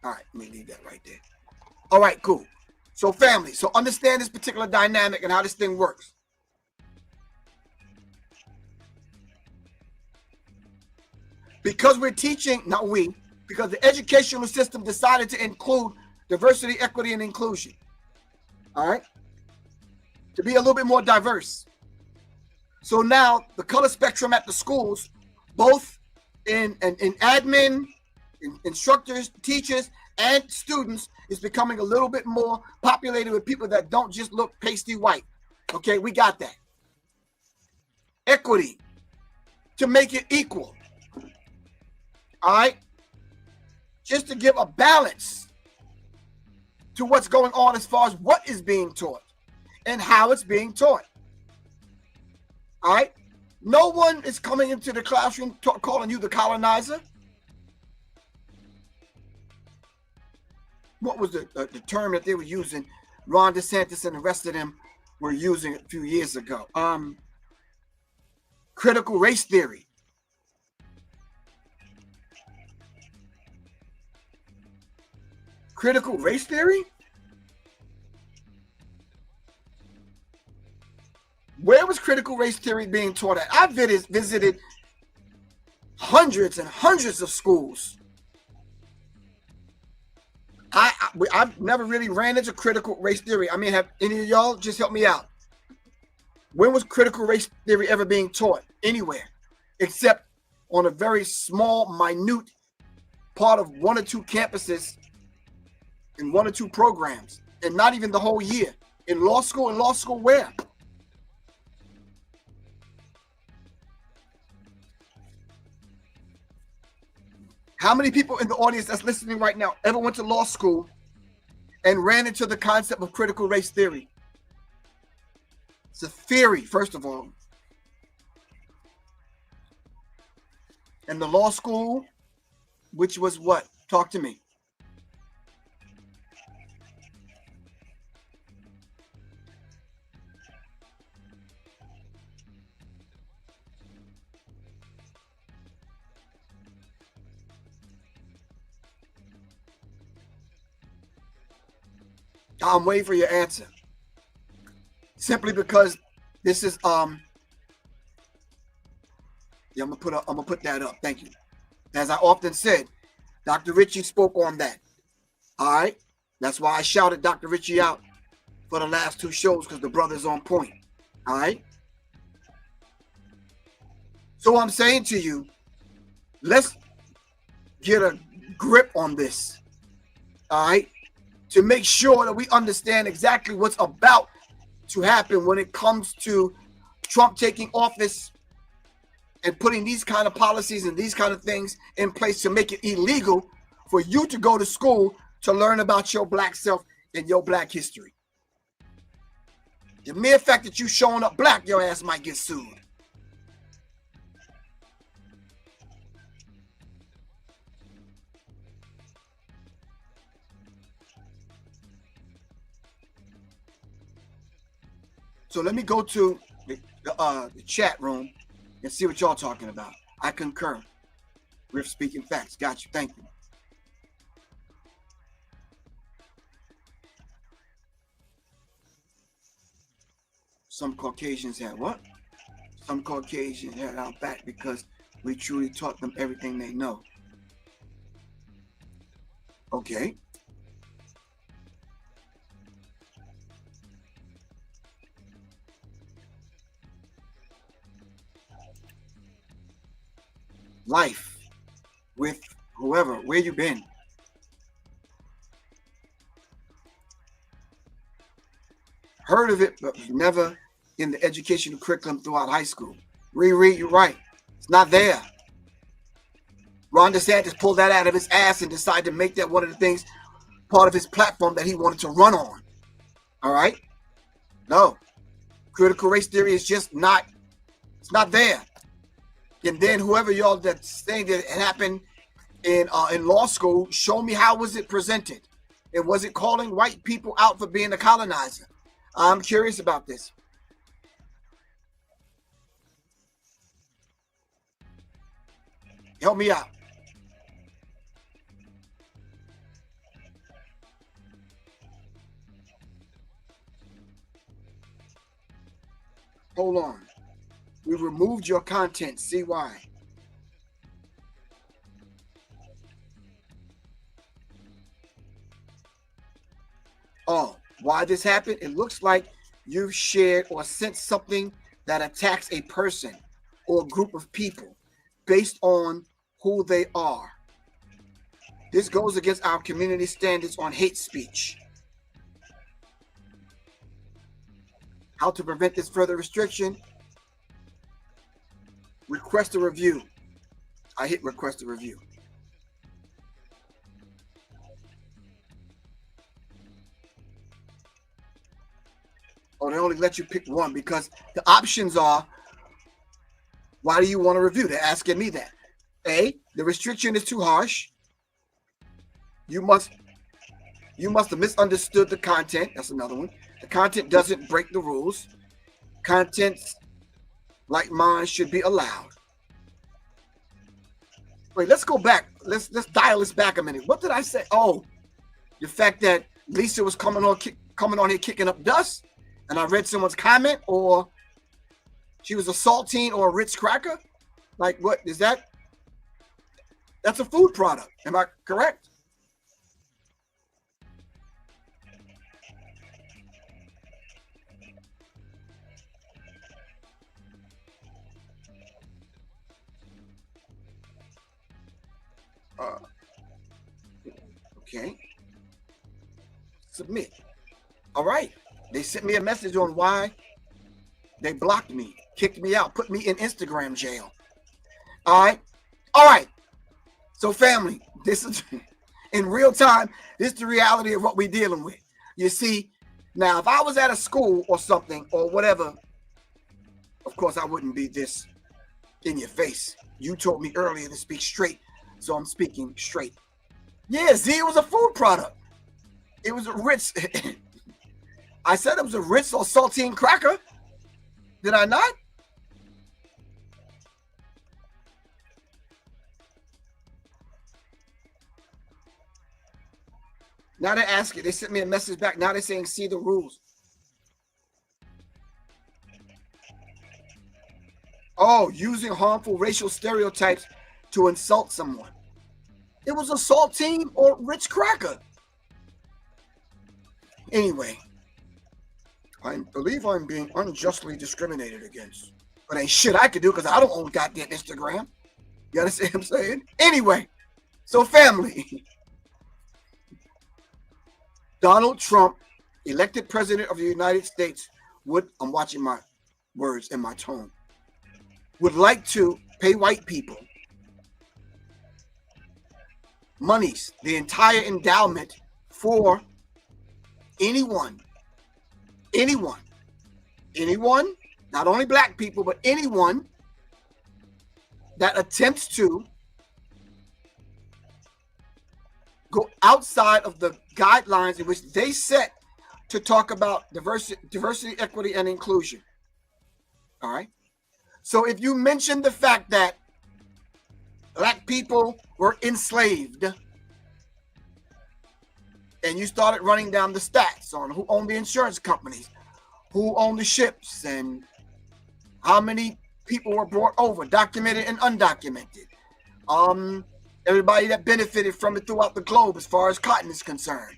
All right, let me leave that right there. All right, cool. So family, so understand this particular dynamic and how this thing works. Because we're teaching, not we, because the educational system decided to include diversity, equity, and inclusion. All right? To be a little bit more diverse. So now the color spectrum at the schools, both in admin, instructors, teachers, and students, is becoming a little bit more populated with people that don't just look pasty white. Okay, we got that. Equity, to make it equal. All right, just to give a balance to what's going on as far as what is being taught and how it's being taught. All right, no one is coming into the classroom calling you the colonizer. What was the term that they were using? Ron DeSantis and the rest of them were using a few years ago. Critical race theory. Critical race theory? Where was critical race theory being taught at? I visited hundreds and hundreds of schools. I've never really ran into critical race theory. I mean, have any of y'all just help me out? When was critical race theory ever being taught anywhere, except on a very small, minute part of one or two campuses in one or two programs, and not even the whole year? In law school, where? How many people in the audience that's listening right now ever went to law school and ran into the concept of critical race theory? It's a theory, first of all. And the law school, which was what? Talk to me. I'm waiting for your answer. Simply because this is yeah, I'm gonna put that up. Thank you. As I often said, Dr. Ritchie spoke on that. All right. That's why I shouted Dr. Ritchie out. for the last 2 shows because the brother's on point. All right. So I'm saying to you, let's get a grip on this. All right. To make sure that we understand exactly what's about to happen when it comes to Trump taking office and putting these kind of policies and these kind of things in place to make it illegal for you to go to school to learn about your black self and your black history. The mere fact that you showing up black, your ass might get sued. So let me go to the chat room and see what y'all talking about. I concur. Griff speaking facts. Got you. Thank you. Some Caucasians had what? Some Caucasians had our back because we truly taught them everything they know. Okay. Life with whoever, where you been? Heard of it, but never in the educational curriculum throughout high school. Reread, you're right. It's not there. Ron DeSantis pulled that out of his ass and decided to make that one of the things, part of his platform that he wanted to run on. All right? No. Critical race theory is just not, it's not there. And then whoever y'all that's saying that it happened in law school, show me how was it presented? And was it calling white people out for being a colonizer? I'm curious about this. Help me out. Hold on. We removed your content. See why. Oh, why this happened? It looks like you've shared or sent something that attacks a person or a group of people based on who they are. This goes against our community standards on hate speech. How to prevent this further restriction? Request a review. I hit request a review. Oh, they only let you pick one because the options are, why do you want to review? They're asking me that. A, the restriction is too harsh. You must have misunderstood the content. That's another one. The content doesn't break the rules. Contents like mine should be allowed. Wait, let's go back. Let's dial this back a minute. What did I say? Oh, the fact that Lisa was coming on here kicking up dust, and I read someone's comment, or she was a saltine or a Ritz cracker. Like, what is that? That's a food product. Am I correct? Okay. Submit. All right. They sent me a message on why they blocked me, kicked me out, put me in Instagram jail. All right. All right. So family, this is in real time. This is the reality of what we're dealing with. You see, now if I was at a school or something or whatever, of course I wouldn't be this in your face. You told me earlier to speak straight, so I'm speaking straight. Yeah, Z was a food product. It was a Ritz. I said it was a Ritz or saltine cracker. Did I not? Now they're asking. They sent me a message back. Now they're saying, see the rules. Oh, using harmful racial stereotypes to insult someone. It was a saltine or Ritz cracker. Anyway, I believe I'm being unjustly discriminated against. But ain't shit I can do because I don't own goddamn Instagram. You understand what I'm saying? Anyway, so family. Donald Trump, elected president of the United States, I'm watching my words and my tone, would like to pay white people monies, the entire endowment for anyone, not only black people, but anyone that attempts to go outside of the guidelines in which they set to talk about diversity, equity, and inclusion. All right. So if you mention the fact that black people were enslaved and you started running down the stats on who owned the insurance companies, who owned the ships, and how many people were brought over, documented and undocumented, everybody that benefited from it throughout the globe as far as cotton is concerned,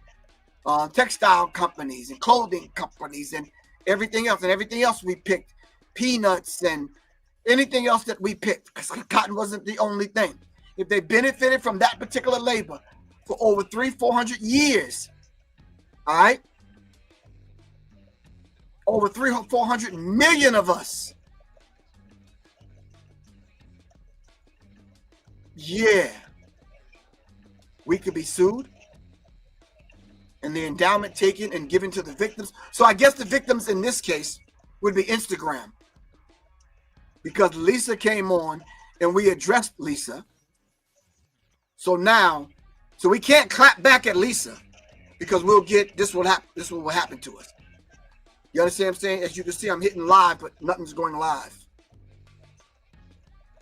textile companies and clothing companies and everything else we picked, peanuts and anything else that we picked, because cotton wasn't the only thing. If they benefited from that particular labor for over 300-400 years, all right, over 300-400 million of us, yeah, we could be sued and the endowment taken and given to the victims. So I guess the victims in this case would be Instagram, because Lisa came on and we addressed Lisa. So now, so we can't clap back at Lisa because we'll get, this will happen to us. You understand what I'm saying? As you can see, I'm hitting live, but nothing's going live.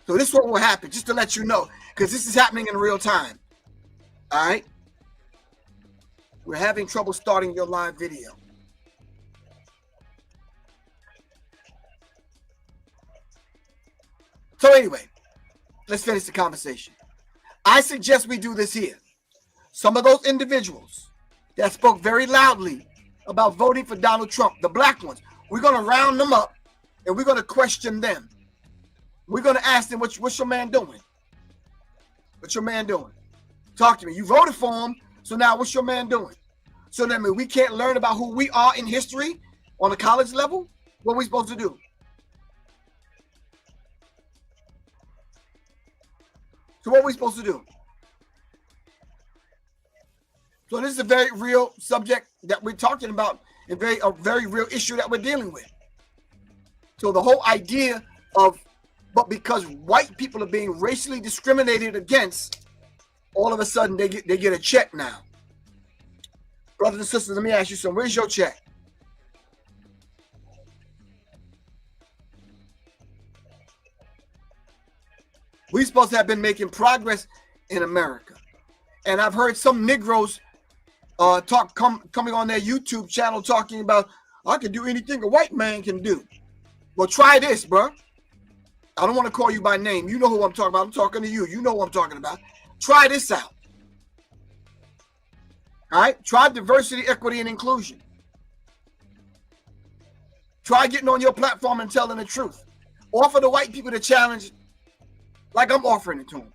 So this is what will happen, just to let you know, because this is happening in real time. All right? We're having trouble starting your live video. So anyway, let's finish the conversation. I suggest we do this here. Some of those individuals that spoke very loudly about voting for Donald Trump, the black ones, we're going to round them up and we're going to question them. We're going to ask them, what's your man doing? What's your man doing? Talk to me. You voted for him, so now what's your man doing? So that means we can't learn about who we are in history on a college level? What are we supposed to do? So what are we supposed to do? So this is a very real subject that we're talking about, and a very real issue that we're dealing with. So the whole idea of, but because white people are being racially discriminated against, all of a sudden they get a check now. Brothers and sisters, let me ask you something. Where's your check? We're supposed to have been making progress in America. And I've heard some Negroes coming on their YouTube channel talking about, I can do anything a white man can do. Well, try this, bro. I don't want to call you by name. You know who I'm talking about. I'm talking to you. You know what I'm talking about. Try this out. All right? Try diversity, equity, and inclusion. Try getting on your platform and telling the truth. Offer the white people the challenge like I'm offering it to them.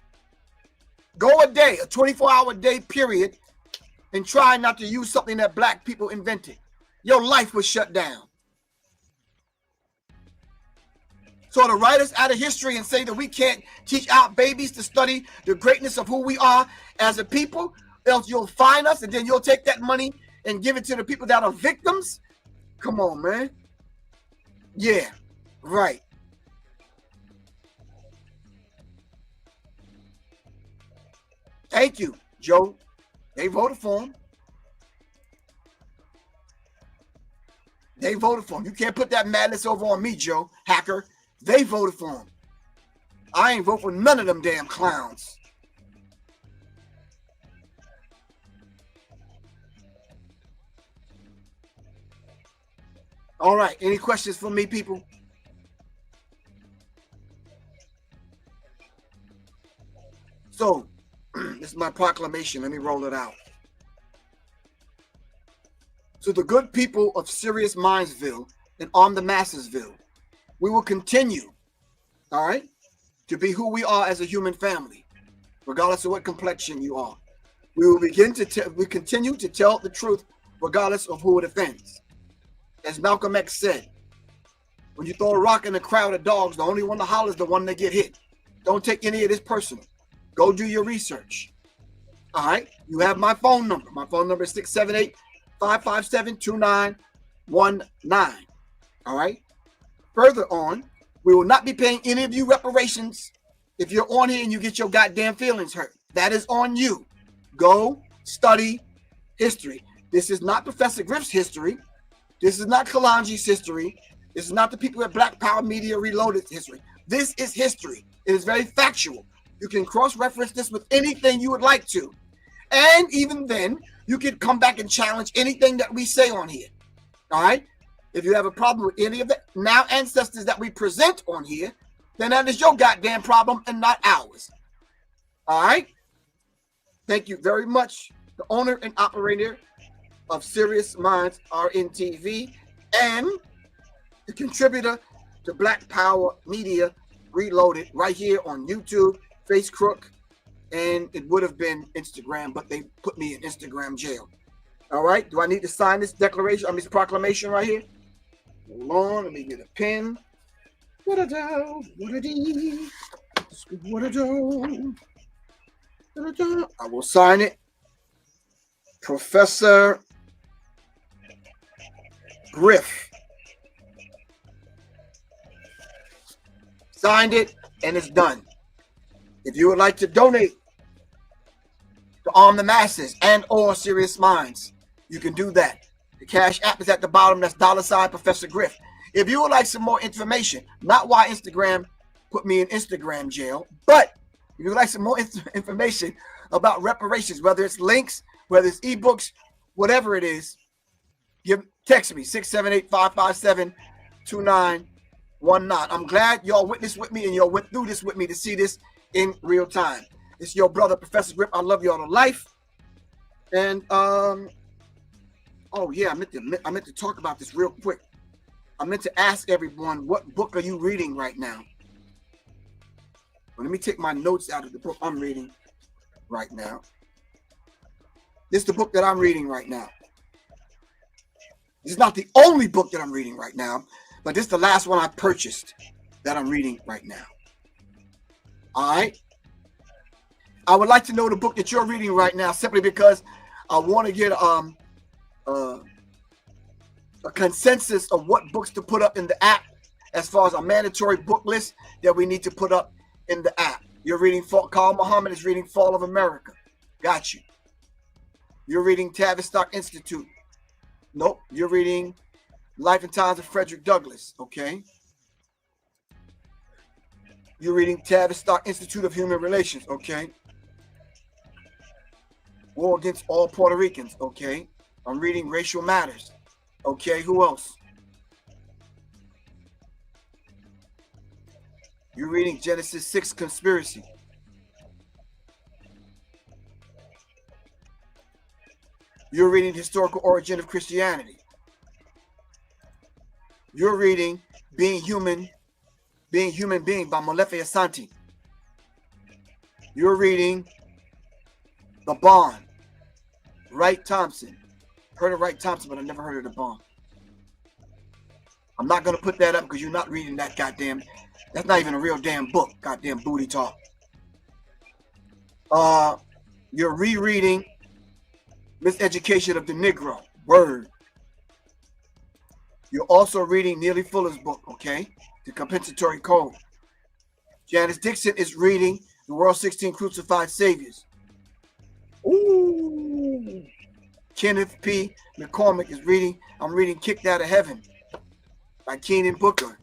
Go a day, a 24-hour day period, and try not to use something that black people invented. Your life was shut down. So to write us out of history and say that we can't teach our babies to study the greatness of who we are as a people, else you'll fine us and then you'll take that money and give it to the people that are victims? Come on, man. Yeah, right. Thank you, Joe. They voted for him. They voted for him. You can't put that madness over on me, Joe, hacker. They voted for him. I ain't vote for none of them damn clowns. All right. Any questions for me, people? So, this is my proclamation. Let me roll it out. So to the good people of Serious Mindsville and On the Massesville, we will continue, all right, to be who we are as a human family, regardless of what complexion you are. We will continue to tell the truth, regardless of who it offends. As Malcolm X said, when you throw a rock in a crowd of dogs, the only one to holler is the one that get hit. Don't take any of this personal. Go do your research. All right? You have my phone number. My phone number is 678-557-2919. All right? Further on, we will not be paying any of you reparations if you're on here and you get your goddamn feelings hurt. That is on you. Go study history. This is not Professor Griff's history. This is not Kalanji's history. This is not the people at Black Power Media Reloaded history. This is history. It is very factual. You can cross-reference this with anything you would like to. And even then, you can come back and challenge anything that we say on here. All right? If you have a problem with any of the now ancestors that we present on here, then that is your goddamn problem and not ours. All right? Thank you very much, the owner and operator of Serious Minds RNTV and the contributor to Black Power Media Reloaded right here on YouTube, Facebook, and it would have been Instagram, but they put me in Instagram jail. All right? Do I need to sign this declaration, this proclamation right here? Hold on, let me get a pen. What-a-do, what-a-dee, what-a-do. I will sign it. Professor Griff signed it, and it's done. If you would like to donate to arm the masses and or Serious Minds, you can do that. The Cash App is at the bottom. That's $ Professor Griff. If you would like some more information, not why Instagram put me in Instagram jail, but if you would like some more information about reparations, whether it's links, whether it's ebooks, whatever it is, text me, 678-557-2919. I'm glad y'all witnessed with me and y'all went through this with me to see this in real time. It's your brother, Professor Griff. I love y'all to life. And, oh yeah, I meant to talk about this real quick. I meant to ask everyone, what book are you reading right now? Well, let me take my notes out of the book I'm reading right now. This is the book that I'm reading right now. This is not the only book that I'm reading right now, but this is the last one I purchased that I'm reading right now. All right. I would like to know the book that you're reading right now, simply because I want to get a consensus of what books to put up in the app as far as a mandatory book list that we need to put up in the app. You're reading Carl Muhammad is reading Fall of America. Got you. You're reading Tavistock Institute. Nope. You're reading Life and Times of Frederick Douglass. Okay. You're reading Tavistock Institute of Human Relations. Okay. War Against All Puerto Ricans. Okay. I'm reading Racial Matters. Okay. Who else? You're reading Genesis 6 Conspiracy. You're reading Historical Origin of Christianity. You're reading Being Human Being by Molefe Asante. You're reading The Bond, Wright Thompson. Heard of Wright Thompson, but I never heard of The Bond. I'm not going to put that up because you're not reading that goddamn. That's not even a real damn book. Goddamn booty talk. You're rereading Miseducation of the Negro. Word. You're also reading Neely Fuller's book, okay? The Compensatory Code. Janice Dixon is reading The World's 16 Crucified Saviors. Ooh. Kenneth P. McCormick is reading, I'm reading Kicked Out of Heaven by Keenan Booker.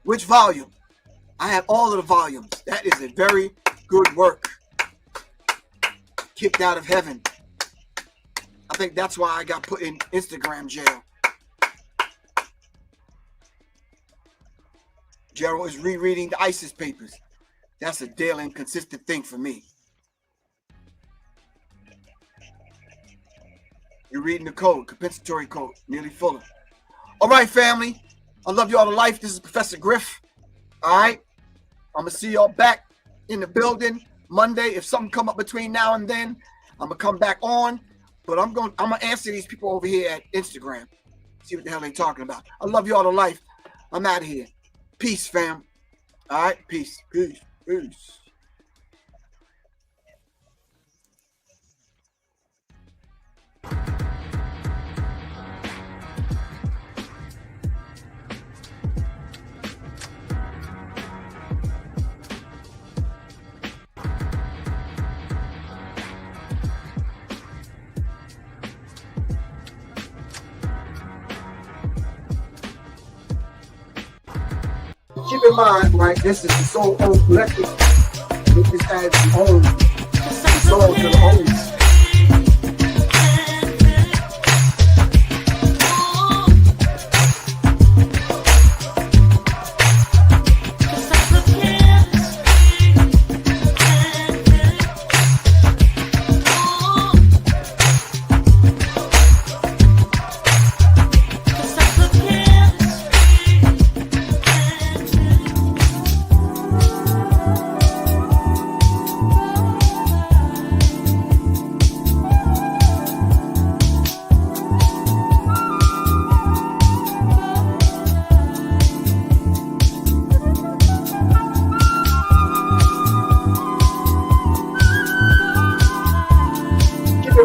Which volume? I have all of the volumes. That is a very good work. Kicked Out of Heaven. I think that's why I got put in Instagram jail. Gerald is rereading the ISIS papers. That's a daily and consistent thing for me. You're reading the code, compensatory code, Neely Fuller. All right, family. I love you all to life. This is Professor Griff. All right. I'm going to see y'all back in the building Monday. If something come up between now and then, I'm going to come back on. But I'm going to answer these people over here at Instagram. See what the hell they talking about. I love you all to life. I'm out of here. Peace, fam. All right. Peace. Peace. Peace. Keep in mind, right, this is the soul-owned collective. This has its own soul to the owners.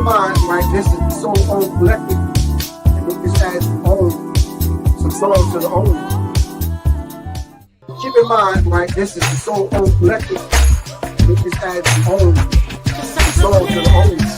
Mind, right, this is the soul-owned collective, and this has its own, some souls to the owners. Keep in mind, right, this is the soul-owned collective, and this has its own, some souls to the owners.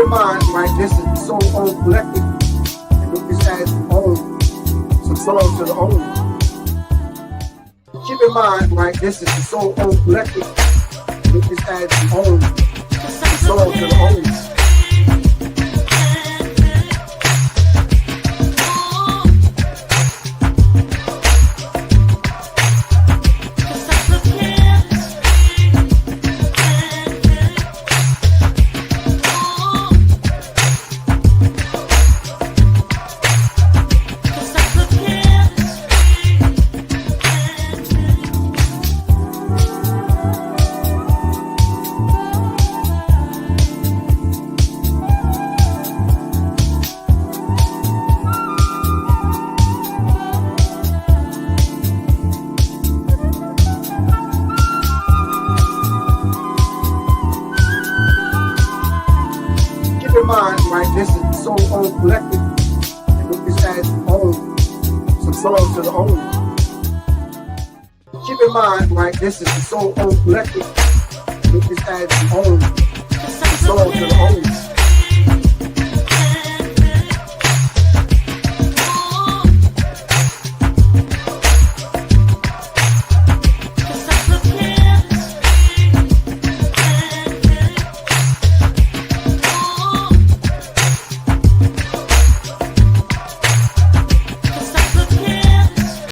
Mind, right, this is the soul-owned collective, and this has its own, some souls to the owners. Keep in mind, right, this is the soul-owned collective, and this has its own, some souls to the owners. Mind, right, this is the soul-owned collective, and this has its own, some souls to the owners. Keep in mind, right, this is the soul-owned collective, and this has its own, some souls to the owners.